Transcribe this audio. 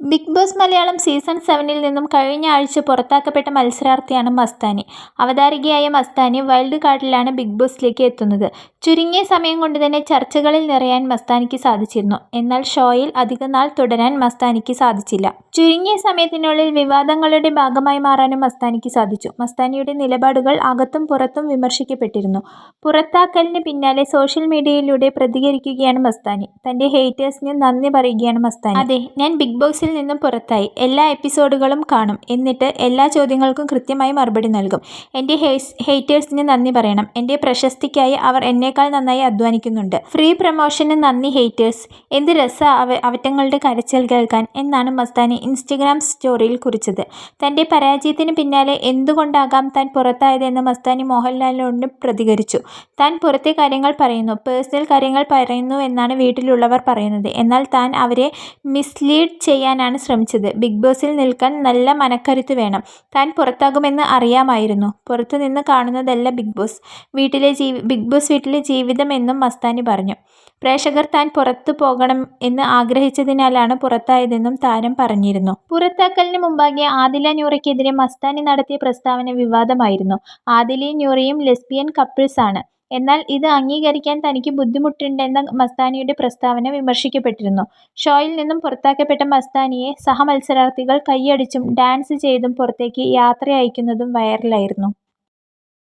Big boss Malayalam season 7-ൽ നിന്നും കഴിഞ്ഞ ആഴ്ച പുറത്താക്കപ്പെട്ട മത്സരാർത്ഥിയാണ് മസ്താനി. അവതാരകയായ മസ്താനി വൈൽഡ് കാർഡിലാണ് ബിഗ് ബോസിലേക്ക് എത്തുന്നത്. ചുരുങ്ങിയ സമയം കൊണ്ട് തന്നെ ചർച്ചകളിൽ നിറയാൻ മസ്താനിക്ക് സാധിച്ചിരുന്നു. എന്നാൽ ഷോയിൽ അധികനാൾ തുടരാൻ മസ്താനിക്ക് സാധിച്ചില്ല. ചുരുങ്ങിയ സമയത്തിനുള്ളിൽ വിവാദങ്ങളുടെ ഭാഗമായി മാറാനും മസ്താനിക്ക് സാധിച്ചു. മസ്താനിയുടെ നിലപാടുകൾ അകത്തും പുറത്തും വിമർശിക്കപ്പെട്ടിരുന്നു. പുറത്താക്കലിന് പിന്നാലെ സോഷ്യൽ മീഡിയയിലൂടെ പ്രതികരിക്കുകയാണ് മസ്താനി. തന്റെ ഹേറ്റേഴ്സിന് നന്ദി പറയുകയാണ് മസ്താനി. അതെ, ഞാൻ ബിഗ് ബോസിൽ നിന്നും പുറത്തായി. എല്ലാ എപ്പിസോഡുകളും കാണും. എന്നിട്ട് എല്ലാ ചോദ്യങ്ങൾക്കും കൃത്യമായി മറുപടി നൽകും. എന്റെ ഹേറ്റേഴ്സിന് നന്ദി പറയണം. എന്റെ പ്രശസ്തിക്കായി അവർ എന്നേക്കാൾ നന്നായി അധ്വാനിക്കുന്നുണ്ട്. ഫ്രീ പ്രമോഷന് നന്ദി ഹേറ്റേഴ്സ്. എന്ത് രസാ അവറ്റങ്ങളുടെ കരച്ചിൽ കേൾക്കാൻ എന്നാണ് മസ്താനി ഇൻസ്റ്റഗ്രാം സ്റ്റോറിയിൽ കുറിച്ചത്. തന്റെ പരാജയത്തിന് പിന്നാലെ എന്തുകൊണ്ടാകാം താൻ പുറത്തായതെന്ന് മസ്താനി മോഹൻലാലിനോട് പ്രതികരിച്ചു. താൻ പുറത്തെ കാര്യങ്ങൾ പറയുന്നു, പേഴ്സണൽ കാര്യങ്ങൾ പറയുന്നുവെന്നാണ് വീട്ടിലുള്ളവർ പറയുന്നത്. എന്നാൽ താൻ അവരെ മിസ്ലീഡ് ചെയ്യാനാണ് ശ്രമിച്ചത്. ബിഗ് ബോസിൽ നിൽക്കാൻ നല്ല മനക്കരുത്ത് വേണം. താൻ പുറത്താകുമെന്ന് അറിയാമായിരുന്നു. പുറത്തുനിന്ന് കാണുന്നതല്ല ബിഗ് ബോസ് വീട്ടിലെ ജീവിതമെന്നും മസ്താനി പറഞ്ഞു. പ്രേക്ഷകർ താൻ പുറത്തു പോകണം എന്ന് ആഗ്രഹിച്ചതിനാലാണ് പുറത്തായതെന്നും താരം പറഞ്ഞിരുന്നു. പുറത്താക്കലിന് മുമ്പാകെ ആദില നൂറയ്ക്കെതിരെ മസ്താനി നടത്തിയ പ്രസ്താവന വിവാദമായിരുന്നു. ആദിലയും നൂറയും ലെസ്ബിയൻ കപ്പിൾസ് ആണ്. എന്നാൽ ഇത് അംഗീകരിക്കാൻ തനിക്ക് ബുദ്ധിമുട്ടുണ്ടെന്ന മസ്താനിയുടെ പ്രസ്താവന വിമർശിക്കപ്പെട്ടിരുന്നു. ഷോയിൽ നിന്നും പുറത്താക്കപ്പെട്ട മസ്താനിയെ സഹമത്സരാർത്ഥികൾ കൈയടിച്ചും ഡാൻസ് ചെയ്തും പുറത്തേക്ക് യാത്രയയക്കുന്നതും വൈറലായിരുന്നു.